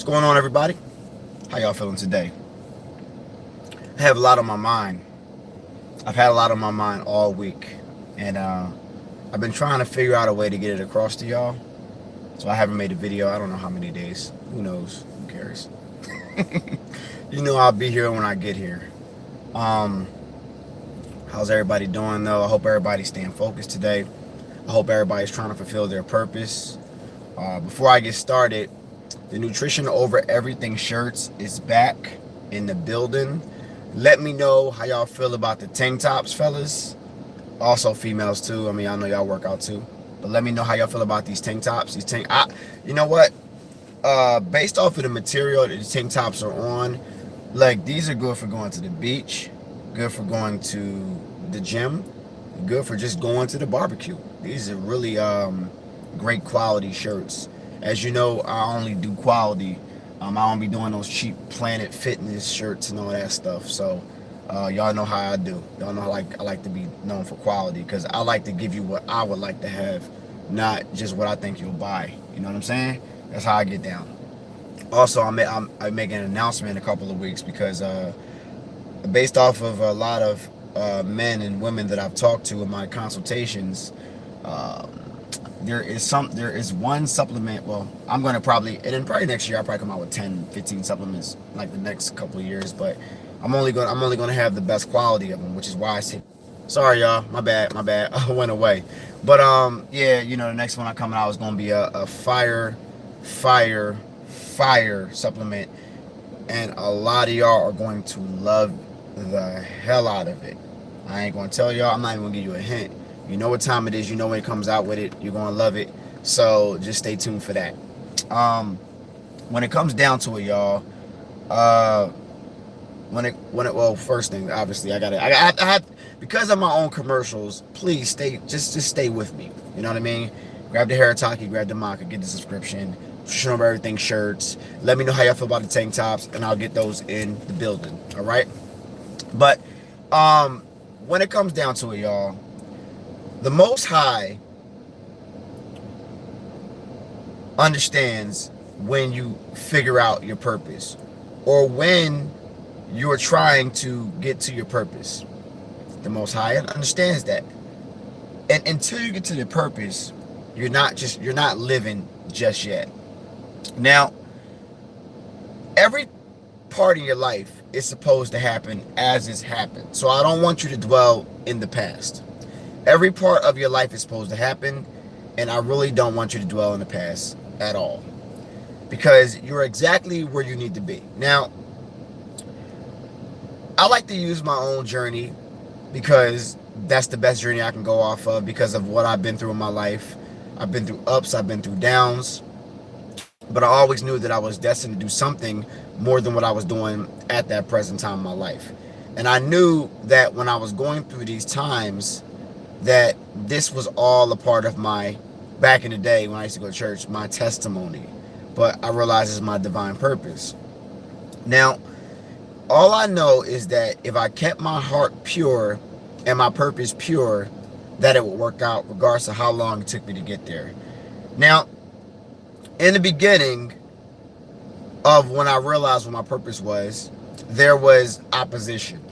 What's going on, everybody? How y'all feeling today? I have a lot on my mind. I've had a lot on my mind all week, and I've been trying to figure out a way to get it across to y'all. So I haven't made a video. I don't know how many days. Who knows? Who cares? You know I'll be here when I get here. Um, how's everybody doing though? I hope everybody's staying focused today. I hope everybody's trying to fulfill their purpose. Before I get started, the Nutrition Over Everything shirts is back in the building. Let me know how y'all feel about the tank tops, fellas. Also females too. I mean, I know y'all work out too. But let me know how y'all feel about these tank tops. You know what? Based off of the material that the tank tops are on, like, these are good for going to the beach, good for going to the gym, good for just going to the barbecue. These are really great quality shirts. As you know, I only do quality. I don't be doing those cheap Planet Fitness shirts and all that stuff. So y'all know how I do. Y'all know I like to be known for quality, because I like to give you what I would like to have, not just what I think you'll buy. You know what I'm saying? That's how I get down. Also, I make an announcement in a couple of weeks, because based off of a lot of men and women that I've talked to in my consultations, there is one supplement. Well, I'm going to probably next year I'll probably come out with 10 15 supplements like the next couple of years, but I'm only going to have the best quality of them, which is why I say sorry, y'all. My bad. I went away. But yeah, you know, the next one I coming out is going to be a fire supplement, and a lot of y'all are going to love the hell out of it. I ain't going to tell y'all. I'm not even going to give you a hint. You know what time it is. You know when it comes out with it. You're going to love it. So just stay tuned for that. When it comes down to it, y'all, well, first thing, obviously, I have, because of my own commercials, please just stay with me. You know what I mean? Grab the Haritaki, grab the MACA, get the subscription, Nutrition Over Everything shirts. Let me know how y'all feel about the tank tops, and I'll get those in the building. All right? But when it comes down to it, y'all, the Most High understands when you figure out your purpose, or when you're trying to get to your purpose. The Most High understands that. And until you get to the purpose, you're not living just yet. Now, every part of your life is supposed to happen as it's happened. So I don't want you to dwell in the past. Every part of your life is supposed to happen, and I really don't want you to dwell in the past at all, because you're exactly where you need to be. Now, I like to use my own journey, because that's the best journey I can go off of, because of what I've been through in my life. I've been through ups, I've been through downs, but I always knew that I was destined to do something more than what I was doing at that present time in my life. And I knew that when I was going through these times, that this was all a part of my, back in the day when I used to go to church, my testimony. But I realized it's my divine purpose. Now, all I know is that if I kept my heart pure and my purpose pure, that it would work out regardless of how long it took me to get there. Now, in the beginning of when I realized what my purpose was, there was opposition,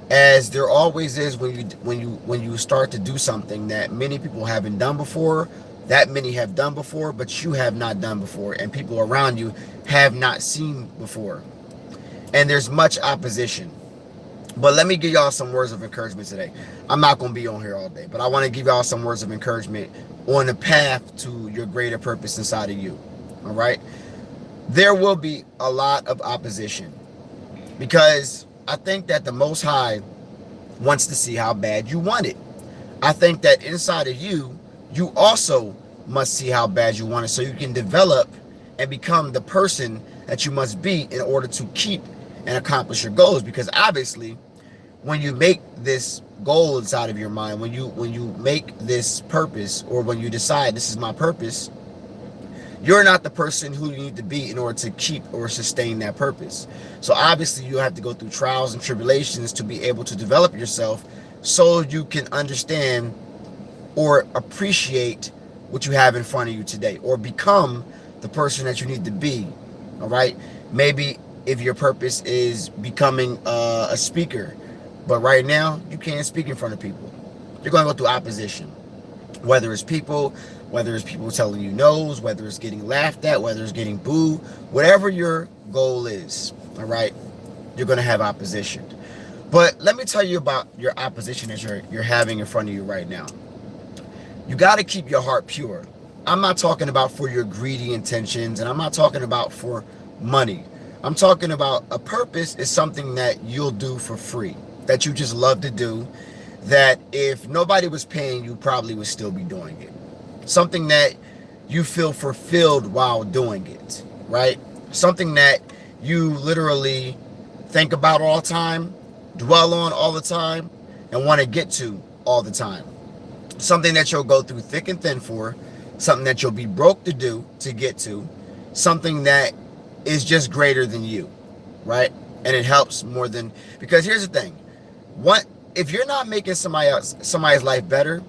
as there always is when you start to do something that many people haven't done before, that many have done before, but you have not done before, and people around you have not seen before. And there's much opposition. But let me give y'all some words of encouragement today. I'm not going to be on here all day, but I want to give y'all some words of encouragement on the path to your greater purpose inside of you. All right? There will be a lot of opposition, because I think that the Most High wants to see how bad you want it. I think that inside of you, you also must see how bad you want it, so you can develop and become the person that you must be in order to keep and accomplish your goals. Because obviously, when you make this goal inside of your mind, when you make this purpose, or when you decide this is my purpose, you're not the person who you need to be in order to keep or sustain that purpose. So obviously you have to go through trials and tribulations to be able to develop yourself, so you can understand or appreciate what you have in front of you today, or become the person that you need to be all right? Maybe if your purpose is becoming a speaker, but right now you can't speak in front of people, you're going to go through opposition. Whether it's people, whether it's people telling you no's, whether it's getting laughed at, whether it's getting booed, whatever your goal is, all right, you're going to have opposition. But let me tell you about your opposition that you're having in front of you right now. You got to keep your heart pure. I'm not talking about for your greedy intentions, and I'm not talking about for money. I'm talking about a purpose is something that you'll do for free, that you just love to do, that if nobody was paying you, probably would still be doing it. Something that you feel fulfilled while doing it, right? Something that you literally think about all the time, dwell on all the time, and want to get to all the time. Something that you'll go through thick and thin for, something that you'll be broke to do, to get to, something that is just greater than you, right? And it helps more than, because here's the thing, if you're not making somebody's life better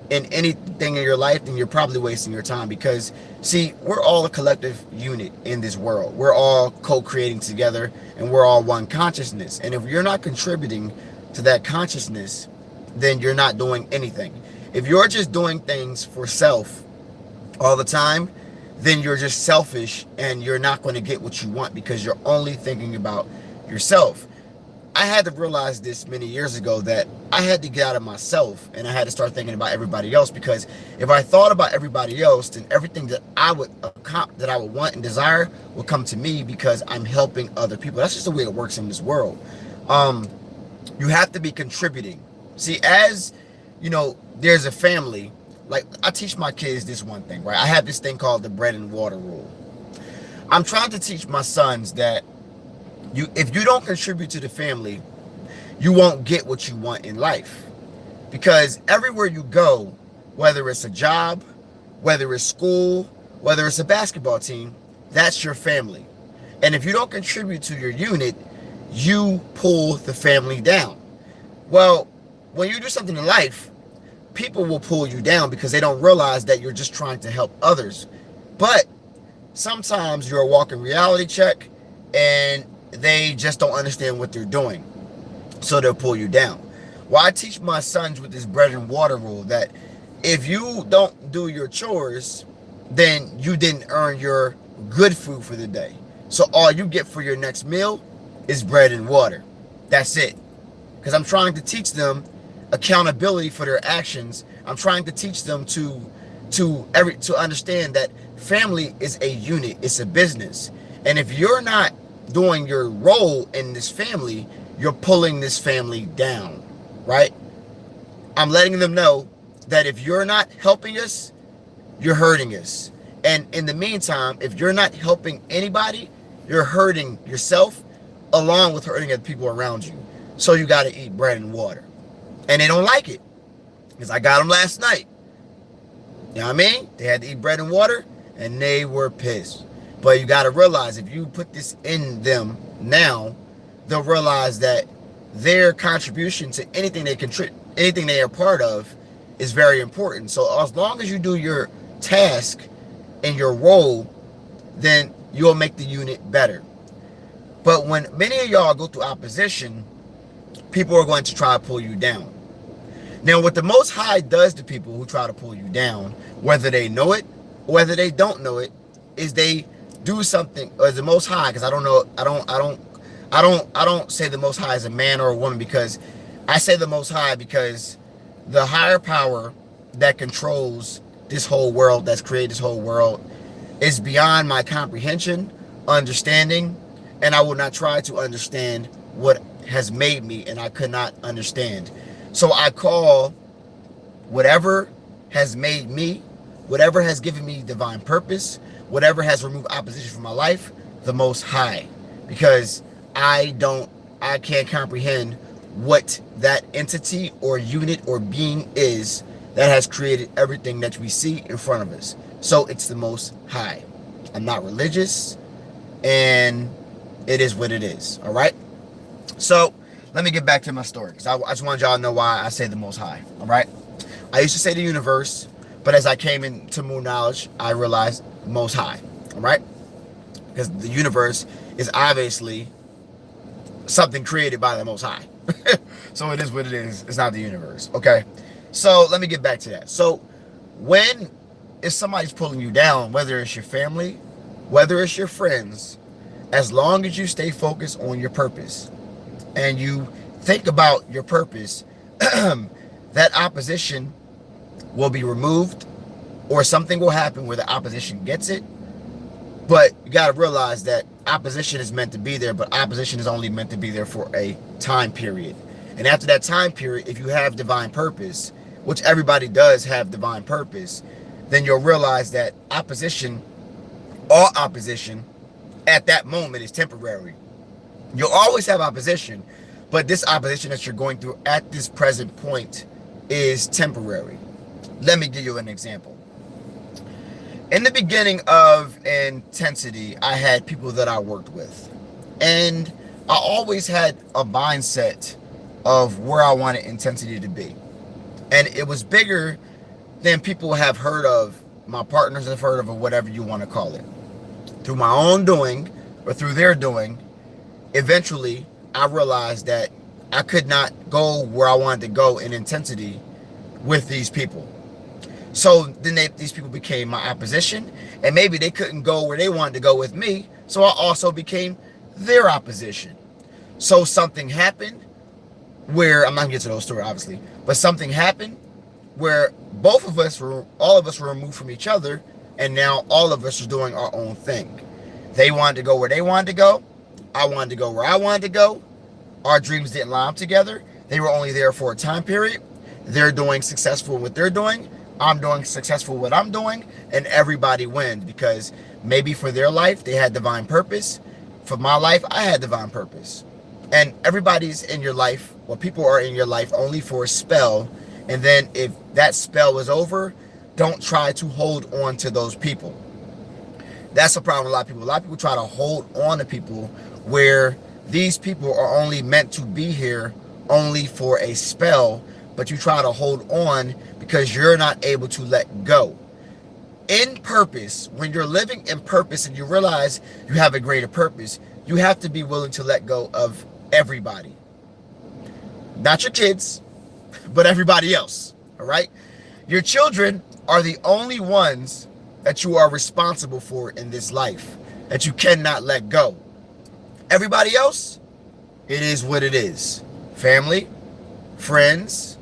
in anything in your life, then you're probably wasting your time. Because see, we're all a collective unit in this world. We're all co-creating together, and we're all one consciousness. And if you're not contributing to that consciousness, then you're not doing anything. If you're just doing things for self all the time, then you're just selfish, and you're not going to get what you want because you're only thinking about yourself. I had to realize this many years ago, that I had to get out of myself and I had to start thinking about everybody else. Because if I thought about everybody else, then everything that I would want and desire will come to me, because I'm helping other people. That's just the way it works in this world. You have to be contributing. See, as you know, there's a family. Like, I teach my kids this one thing, right? I have this thing called the bread and water rule. I'm trying to teach my sons that if you don't contribute to the family, you won't get what you want in life. Because everywhere you go, whether it's a job, whether it's school, whether it's a basketball team, that's your family. And if you don't contribute to your unit, you pull the family down. Well, when you do something in life, people will pull you down because they don't realize that you're just trying to help others. But sometimes you're a walking reality check, and they just don't understand what they're doing, so they'll pull you down. Well, I teach my sons with this bread and water rule, that if you don't do your chores, then you didn't earn your good food for the day. So all you get for your next meal is bread and water. That's it. Because I'm trying to teach them accountability for their actions. I'm trying to teach them to understand that family is a unit, it's a business. And if you're not doing your role in this family, you're pulling this family down, right? I'm letting them know that if you're not helping us, you're hurting us. And in the meantime, if you're not helping anybody, you're hurting yourself along with hurting other people around you. So you got to eat bread and water. And they don't like it, because I got them last night. You know what I mean? They had to eat bread and water, and they were pissed. But you got to realize, if you put this in them now, they'll realize that their contribution to anything anything they are part of is very important. So as long as you do your task and your role, then you'll make the unit better. But when many of y'all go through opposition, people are going to try to pull you down. Now, what the Most High does to people who try to pull you down, whether they know it or whether they don't know it, is they do something. Or the Most High, because I don't say the Most High is a man or a woman, because I say the Most High because the higher power that controls this whole world, that's created this whole world, is beyond my comprehension, understanding, and I will not try to understand what has made me, and I could not understand. So I call whatever has made me, whatever has given me divine purpose, whatever has removed opposition from my life, the Most High, because I can't comprehend what that entity or unit or being is that has created everything that we see in front of us. So it's the Most High. I'm not religious, and it is what it is. All right. So let me get back to my story, because I just wanted y'all to know why I say the Most High. All right. I used to say the universe, but as I came into more knowledge, I realized Most High. All right. because the universe is obviously something created by the Most High. So it is what it is. It's not the universe. Okay. So let me get back to that. So when if somebody's pulling you down, whether it's your family, whether it's your friends, as long as you stay focused on your purpose and you think about your purpose, that opposition will be removed, or something will happen where the opposition gets it. But you got to realize that opposition is meant to be there, but opposition is only meant to be there for a time period. And after that time period, if you have divine purpose, which everybody does have divine purpose, then you'll realize that opposition, all opposition at that moment is temporary. You'll always have opposition, but this opposition that you're going through at this present point is temporary. Let me give you an example. In the beginning of Intensity, I had people that I worked with, and I always had a mindset of where I wanted Intensity to be. And it was bigger than people have heard of, my partners have heard of, or whatever you want to call it. Through my own doing, or through their doing, eventually I realized that I could not go where I wanted to go in Intensity with these people. So then these people became my opposition, and maybe they couldn't go where they wanted to go with me, so I also became their opposition. So something happened where, I'm not gonna get to those stories obviously, but something happened where all of us were removed from each other, and now all of us are doing our own thing. They wanted to go where they wanted to go, I wanted to go where I wanted to go. Our dreams didn't line up together. They were only there for a time period. They're doing successful in what they're doing, I'm doing successful what I'm doing, and everybody wins, because maybe for their life they had divine purpose. For my life, I had divine purpose. And everybody's in your life, well, people are in your life only for a spell, and then if that spell is over, don't try to hold on to those people. That's the problem with a lot of people. A lot of people try to hold on to people where these people are only meant to be here only for a spell, but you try to hold on because you're not able to let go. In purpose, when you're living in purpose and you realize you have a greater purpose, you have to be willing to let go of everybody. Not your kids, but everybody else, all right? Your children are the only ones that you are responsible for in this life, that you cannot let go. Everybody else, it is what it is. Family, friends,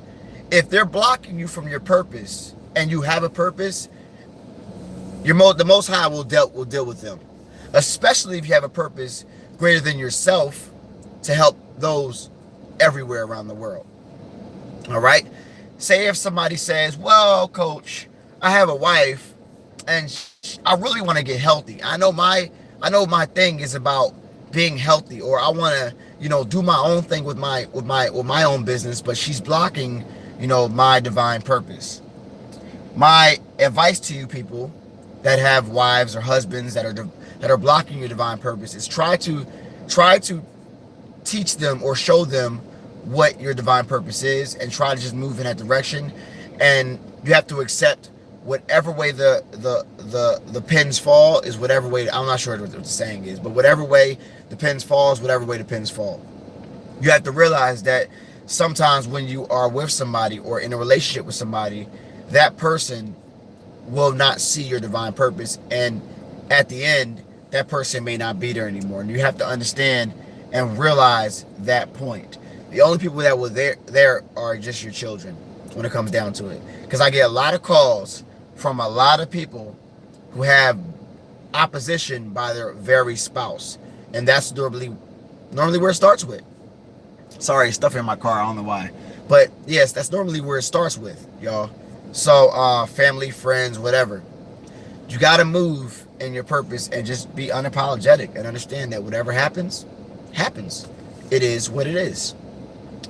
if they're blocking you from your purpose and you have a purpose, the Most High will deal with them. Especially if you have a purpose greater than yourself to help those everywhere around the world. All right? Say if somebody says, well, coach, I have a wife and I really want to get healthy. I know my thing is about being healthy, or I want to, do my own thing with my own business, but she's blocking, my divine purpose. My advice to you people that have wives or husbands that are blocking your divine purpose is try to teach them or show them what your divine purpose is, and try to just move in that direction. And you have to accept whatever way the pins fall is whatever way. I'm not sure what the saying is, but whatever way the pins fall is whatever way the pins fall. You have to realize that sometimes when you are with somebody or in a relationship with somebody, that person will not see your divine purpose, and at the end, that person may not be there anymore. And you have to understand and realize that point. The only people that were there are just your children when it comes down to it. Because I get a lot of calls from a lot of people who have opposition by their very spouse, and that's normally where it starts with. Sorry, stuff in my car, I don't know why, but yes, that's normally where it starts with, y'all. So family, friends, whatever, you got to move in your purpose and just be unapologetic and understand that whatever happens it is what it is.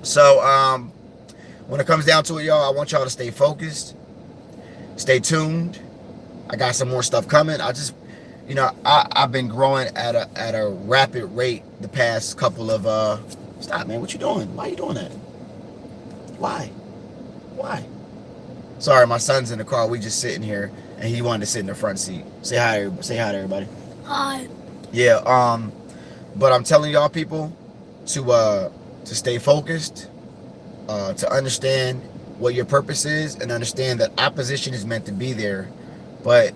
So when it comes down to it, y'all, I want y'all to stay focused, stay tuned. I got some more stuff coming. I've been growing at a rapid rate the past couple of stop, man, what you doing? Why are you doing that? Why sorry, my son's in the car. We just sitting here and he wanted to sit in the front seat. Say hi to everybody. Hi. Yeah. But I'm telling y'all people to stay focused, to understand what your purpose is, and understand that opposition is meant to be there. But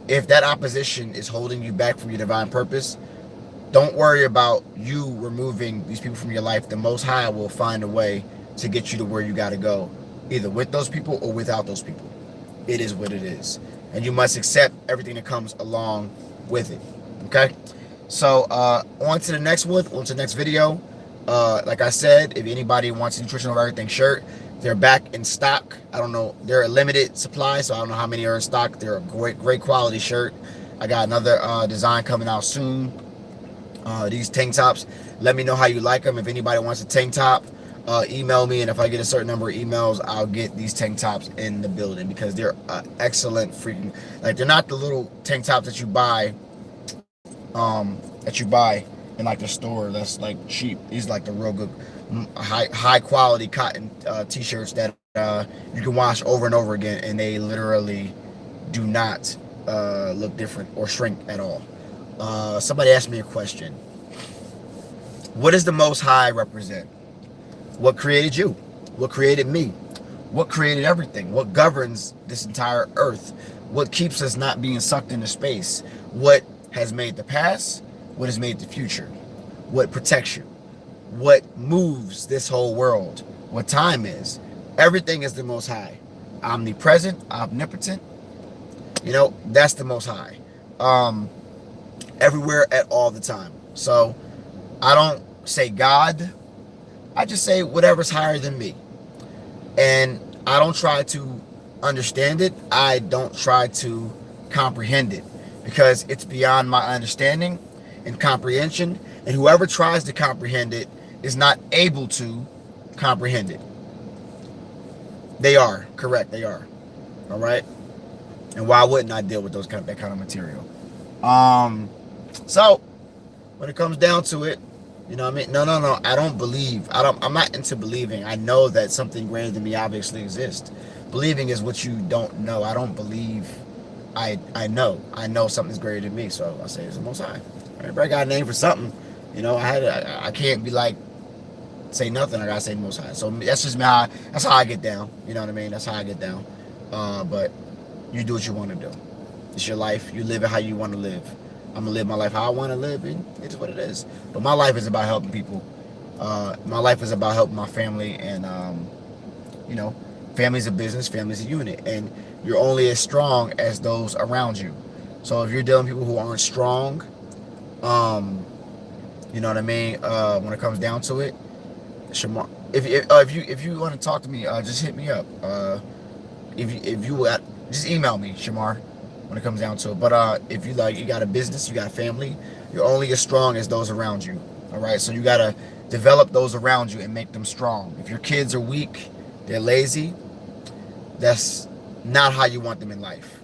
if that opposition is holding you back from your divine purpose, don't worry about you removing these people from your life. The Most High will find a way to get you to where you got to go, either with those people or without those people. It is what it is. And you must accept everything that comes along with it. Okay? So, on to the next one, on to the next video. Like I said, if anybody wants a Nutritional Everything shirt, they're back in stock. I don't know. They're a limited supply, so I don't know how many are in stock. They're a great quality shirt. I got another design coming out soon. These tank tops, let me know how you like them. If anybody wants a tank top, email me, and if I get a certain number of emails, I'll get these tank tops in the building, because they're excellent freaking, like, they're not the little tank tops that you buy in like the store that's like cheap. These are like the real good high quality cotton t-shirts that you can wash over and over again, and they literally do not look different or shrink at all. Somebody asked me a question. What does the Most High represent? What created you? What created me? What created everything? What governs this entire earth? What keeps us not being sucked into space? What has made the past? What has made the future? What protects you? What moves this whole world? What time is? Everything is the Most High. Omnipresent, omnipotent. You know, that's the Most High. Everywhere at all the time. So I don't say God. I just say whatever's higher than me. And I don't try to understand it. I don't try to comprehend it, because it's beyond my understanding and comprehension. And whoever tries to comprehend it is not able to comprehend it. They are. Correct. They are. All right. And why wouldn't I deal with that kind of material? So when it comes down to it, you know what I mean? No. I don't believe. I'm not into believing. I know that something greater than me obviously exists. Believing is what you don't know. I don't believe. I know. I know something's greater than me, so I say it's the Most High. Everybody got a name for something. You know, I can't be like, say nothing. I gotta say the Most High. So that's just that's how I get down. You know what I mean? That's how I get down. But you do what you want to do. It's your life. You live it how you want to live. I'm gonna live my life how I want to live, and it's what it is. But my life is about helping people. My life is about helping my family, and you know, family's a business, family's a unit, and you're only as strong as those around you. So if you're dealing with people who aren't strong, you know what I mean. When it comes down to it, Shamar, if you want to talk to me, just hit me up. If you just email me, Shamar, when it comes down to it. But if you got a business, you got a family, you're only as strong as those around you. All right, so you gotta develop those around you and make them strong. If your kids are weak, they're lazy, that's not how you want them in life.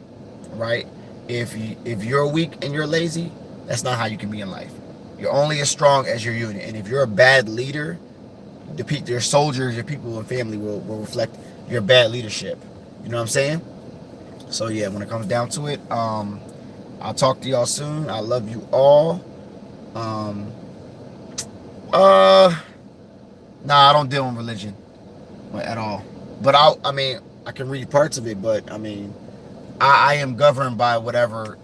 All right, if you're weak and you're lazy, that's not how you can be in life. You're only as strong as your unit, and if you're a bad leader, your soldiers, your people and family will reflect your bad leadership. You know what I'm saying? So yeah, when it comes down to it, I'll talk to y'all soon. I love you all. Nah, I don't deal with religion at all. But I mean, I can read parts of it, but I mean, I am governed by whatever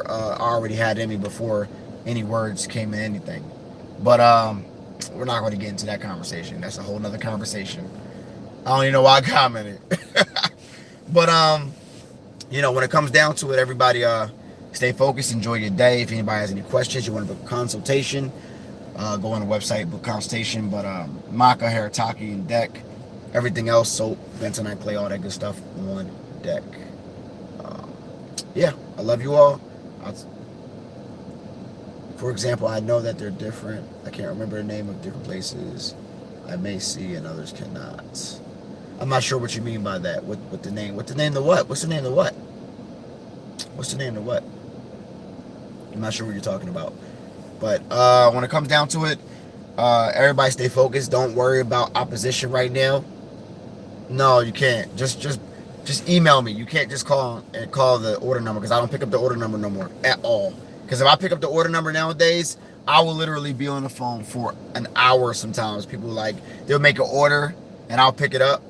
I already had in me before any words came in anything. But we're not going to get into that conversation. That's a whole nother conversation. I don't even know why I commented. But you know, when it comes down to it, everybody stay focused, enjoy your day. If anybody has any questions, you want to book a consultation, go on the website, book consultation. But MACA, Haritaki, and deck. Everything else, soap, bentonite clay, all that good stuff on deck. Yeah, I love you all. For example, I know that they're different. I can't remember the name of different places I may see and others cannot. I'm not sure what you mean by that. What the name? What's the name of what? What's the name of what? What's the name of what? I'm not sure what you're talking about. But when it comes down to it, everybody stay focused. Don't worry about opposition right now. No, you can't. Just email me. You can't just call the order number, because I don't pick up the order number no more at all. Because if I pick up the order number nowadays, I will literally be on the phone for an hour sometimes. People like, they'll make an order and I'll pick it up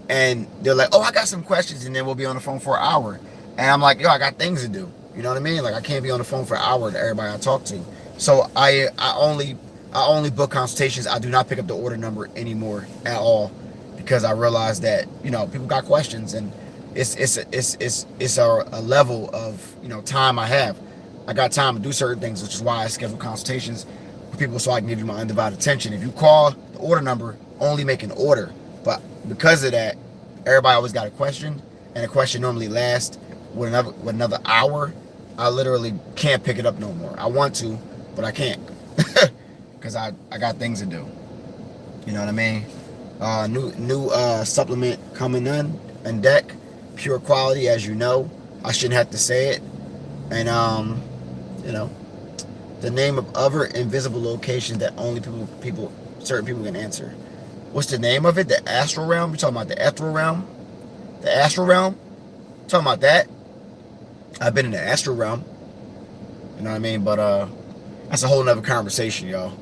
and they're like, oh, I got some questions, and then we'll be on the phone for an hour. And I'm like, yo, I got things to do. You know what I mean? Like, I can't be on the phone for an hour to everybody I talk to. So I only book consultations. I do not pick up the order number anymore at all, because I realize that, you know, people got questions, and it's a level of, you know, time I have. I got time to do certain things, which is why I schedule consultations with people so I can give you my undivided attention. If you call the order number, only make an order. But because of that, everybody always got a question, and a question normally lasts with another hour. I literally can't pick it up no more. I want to, but I can't, because I got things to do. You know what I mean? New supplement coming in deck, pure quality, as you know. I shouldn't have to say it. And you know, the name of other invisible locations that only certain people can answer. What's the name of it? The astral realm? You're talking about the ethereal realm? The astral realm? Talking about that? I've been in the astral realm. You know what I mean? But that's a whole nother conversation, y'all.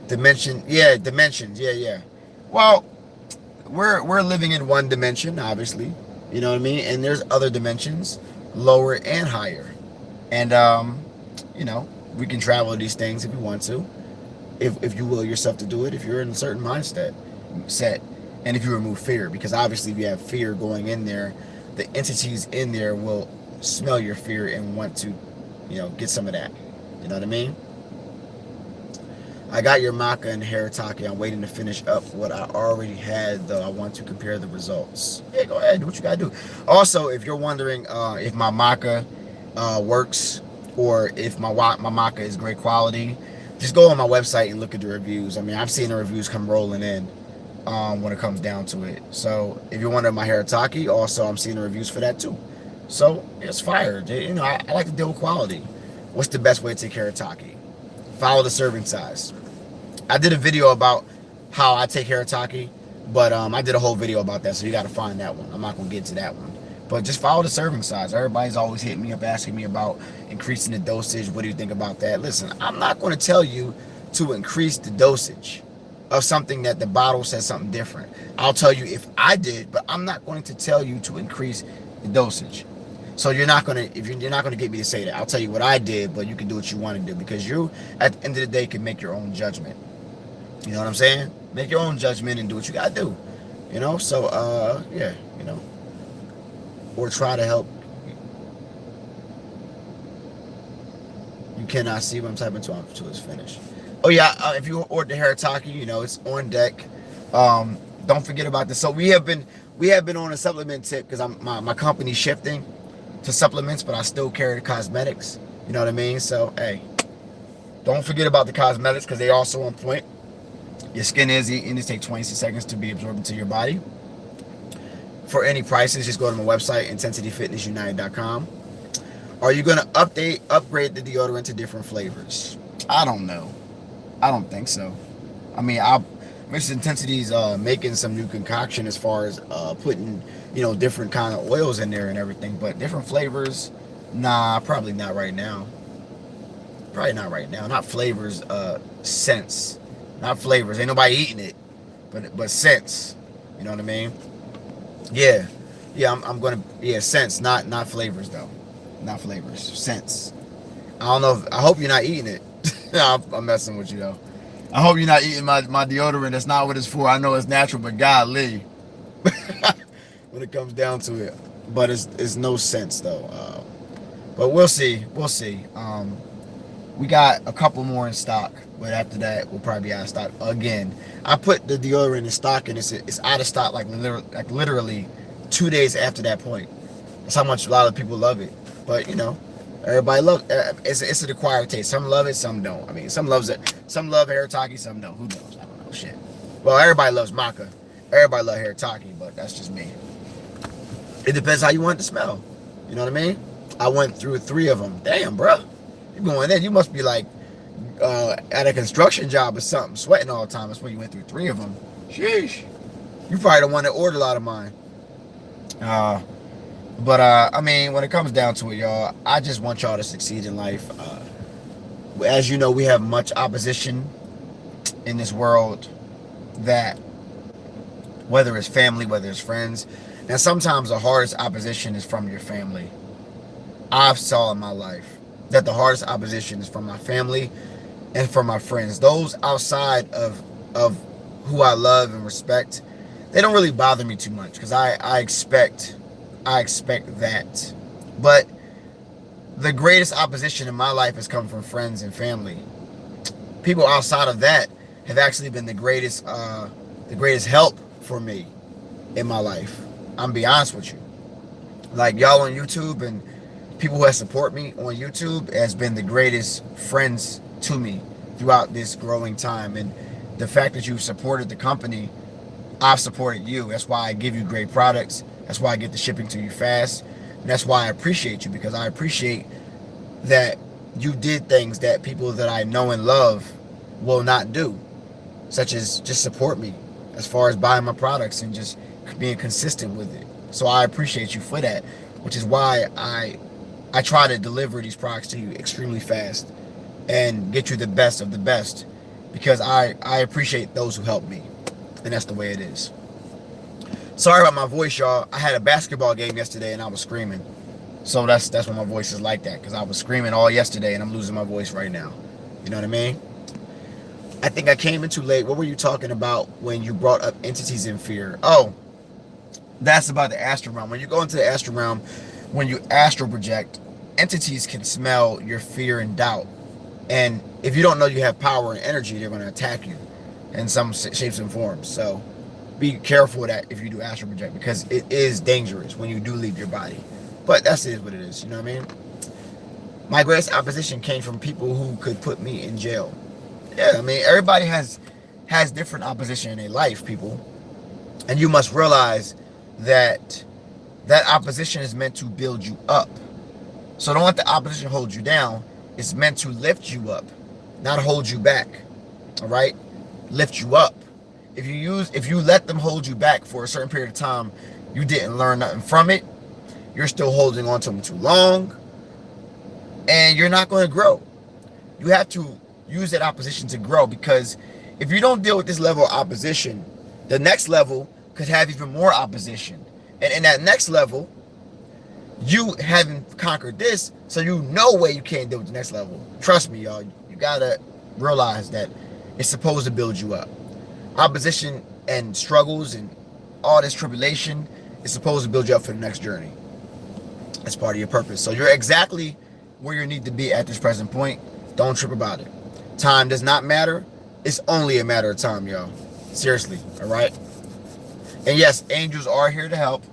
Dimensions, yeah. Well, we're living in one dimension, obviously. You know what I mean? And there's other dimensions, lower and higher. And you know, we can travel these things if you want to. If you will yourself to do it, if you're in a certain mindset set, and if you remove fear, because obviously if you have fear going in there, the entities in there will smell your fear and want to, you know, get some of that. You know what I mean? I got your MACA and Haritaki. I'm waiting to finish up what I already had, though. I want to compare the results. Yeah, go ahead. Do what you gotta do. Also, if you're wondering if my MACA works, or if my MACA is great quality, just go on my website and look at the reviews. I mean, I've seen the reviews come rolling in when it comes down to it. So if you're wondering my Haritaki, also I'm seeing the reviews for that too. So it's fire. You know, I like to deal with quality. What's the best way to take Haritaki? Follow the serving size. I did a video about how I take Haritaki, but I did a whole video about that, so you got to find that one. I'm not going to get to that one. But just follow the serving size. Everybody's always hitting me up, asking me about increasing the dosage. What do you think about that? Listen, I'm not going to tell you to increase the dosage of something that the bottle says something different. I'll tell you if I did, but I'm not going to tell you to increase the dosage. So you're not going to get me to say that. I'll tell you what I did, but you can do what you want to do, because you, at the end of the day, can make your own judgment. You know what I'm saying? Make your own judgment and do what you got to do. You know? So, yeah, you know. Or try to help. You cannot see what I'm typing to until it's finished. Oh, yeah, if you order the Haritaki, you know, it's on deck. Don't forget about this. So we have been on a supplement tip, because my company's shifting to supplements, but I still carry the cosmetics. You know what I mean? So, hey, don't forget about the cosmetics, because they also on point. Your skin is eating. It takes 26 seconds to be absorbed into your body. For any prices, just go to my website, intensityfitnessunited.com. Are you going to upgrade the deodorant to different flavors? I don't know. I don't think so. I mean, Mrs Intensity's making some new concoction as far as putting, you know, different kind of oils in there and everything, but different flavors, nah, probably not right now. Probably not right now. Not flavors, scents. Not flavors. Ain't nobody eating it, but scents. You know what I mean? Yeah, I'm gonna, scents, not flavors though, not flavors, scents. I don't know. I hope you're not eating it. I'm messing with you though. I hope you're not eating my deodorant. That's not what it's for. I know it's natural, but golly, when it comes down to it, but it's no sense though. But we'll see. We got a couple more in stock, but after that, we'll probably be out of stock again. I put the deodorant in stock, and it's out of stock like literally 2 days after that point. That's how much a lot of people love it. But you know, everybody loves it's an acquired taste. Some love it, some don't. I mean, some love Haritaki, some don't. Who knows? I don't know. Shit. Well, everybody loves MACA. Everybody loves Haritaki, but that's just me. It depends how you want it to smell. You know what I mean? I went through 3 of them. Damn, bro. You going in? You must be like at a construction job or something, sweating all the time. That's why you went through 3 of them. Sheesh. You probably the one that ordered a lot of mine. But I mean, when it comes down to it, y'all, I just want y'all to succeed in life. As you know, we have much opposition in this world, that whether it's family, whether it's friends. Now, sometimes the hardest opposition is from your family. I've saw in my life that the hardest opposition is from my family and from my friends. Those outside of who I love and respect, they don't really bother me too much because I expect that. But the greatest opposition in my life has come from friends and family. People outside of that have actually been the greatest help for me in my life. I'm gonna be honest with you. Like y'all on YouTube and people who have support me on YouTube has been the greatest friends to me throughout this growing time. And the fact that you've supported the company, I've supported you. That's why I give you great products. That's why I get the shipping to you fast. And that's why I appreciate you, because I appreciate that you did things that people that I know and love will not do, such as just support me as far as buying my products and just being consistent with it. So I appreciate you for that, which is why I try to deliver these products to you extremely fast and get you the best of the best, because I appreciate those who help me, and that's the way it is. Sorry about my voice, y'all. I had a basketball game yesterday and I was screaming. So that's why my voice is like that, because I was screaming all yesterday and I'm losing my voice right now. You know what I mean? I think I came in too late. What were you talking about when you brought up entities in fear? Oh, that's about the astral realm. When you go into the astral realm, when you astral project, entities can smell your fear and doubt. And if you don't know you have power and energy, they're going to attack you in some shapes and forms. So be careful of that if you do astral project, because it is dangerous when you do leave your body. But that's it, what it is. You know what I mean? My greatest opposition came from people who could put me in jail. Yeah, I mean, everybody has different opposition in their life, people. And you must realize that that opposition is meant to build you up. So don't let the opposition hold you down. It's meant to lift you up, not hold you back. All right? Lift you up. If you let them hold you back for a certain period of time, you didn't learn nothing from it. You're still holding on to them too long, and you're not going to grow. You have to use that opposition to grow, because if you don't deal with this level of opposition, the next level could have even more opposition. And in that next level, you haven't conquered this, so you know where you can't deal with the next level. Trust me, y'all. You gotta realize that it's supposed to build you up. Opposition and struggles and all this tribulation is supposed to build you up for the next journey. That's part of your purpose. So you're exactly where you need to be at this present point. Don't trip about it. Time does not matter. It's only a matter of time, y'all. Seriously, all right? And yes, angels are here to help.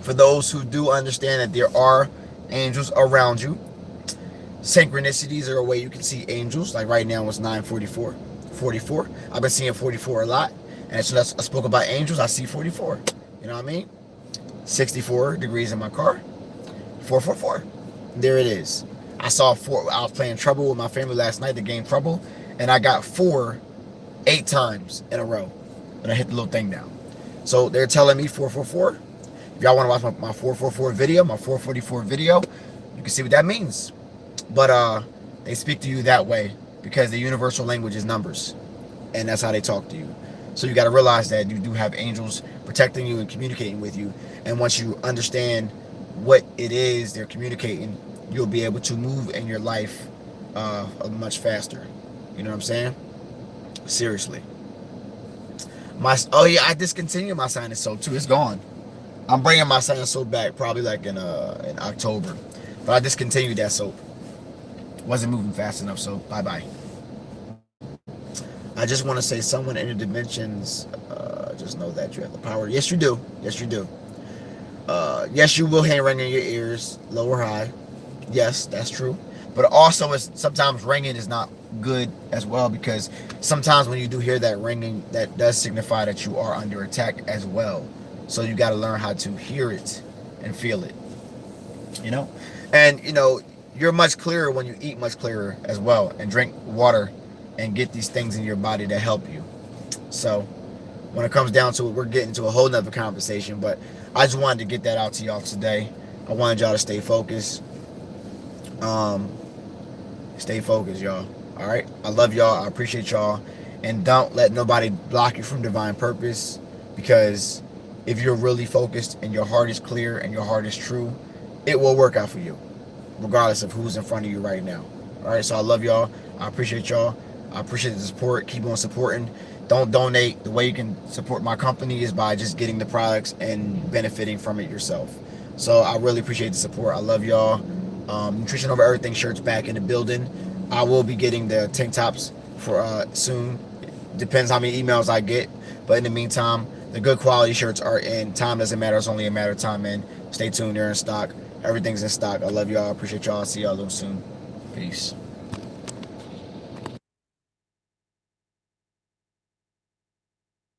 For those who do understand that there are angels around you. Synchronicities are a way you can see angels. Like right now it's 9:44. 44. I've been seeing 44 a lot. And as soon as I spoke about angels, I see 44. You know what I mean? 64 degrees in my car. 444. There it is. I saw 4. I was playing Trouble with my family last night, the game Trouble, and I got 4 8 times in a row. And I hit the little thing down. So they're telling me 444. If y'all want to watch my 444 video, my 444 video, you can see what that means. But they speak to you that way because the universal language is numbers, and that's how they talk to you. So you got to realize that you do have angels protecting you and communicating with you. And once you understand what it is they're communicating, you'll be able to move in your life much faster. You know what I'm saying? Seriously. Oh yeah, I discontinued my sinus soap too. It's gone. I'm bringing my sinus soap back probably like in October, but I discontinued that soap. Wasn't moving fast enough, so bye-bye. I just want to say, someone in the dimensions, just know that you have the power. Yes, you do. Yes, you do. Yes, you will hear ringing in your ears, low or high. Yes, that's true. But also, sometimes ringing is not good as well, because sometimes when you do hear that ringing, that does signify that you are under attack as well. So you got to learn how to hear it and feel it. You know? And, you know, you're much clearer when you eat much clearer as well, and drink water and get these things in your body that help you. So when it comes down to it, we're getting to a whole nother conversation, but I just wanted to get that out to y'all today. I wanted y'all to stay focused. Stay focused, y'all. All right. I love y'all. I appreciate y'all. And don't let nobody block you from divine purpose, because if you're really focused and your heart is clear and your heart is true, it will work out for you, regardless of who's in front of you right now. All right. So I love y'all. I appreciate y'all. I appreciate the support. Keep on supporting. Don't donate. The way you can support my company is by just getting the products and benefiting from it yourself. So I really appreciate the support. I love y'all. Nutrition Over Everything shirts back in the building. I will be getting the tank tops for soon. Depends how many emails I get. But in the meantime, the good quality shirts are in. Time doesn't matter. It's only a matter of time, man. Stay tuned. They're in stock. Everything's in stock. I love y'all. I appreciate y'all. I'll see y'all a little soon. Peace.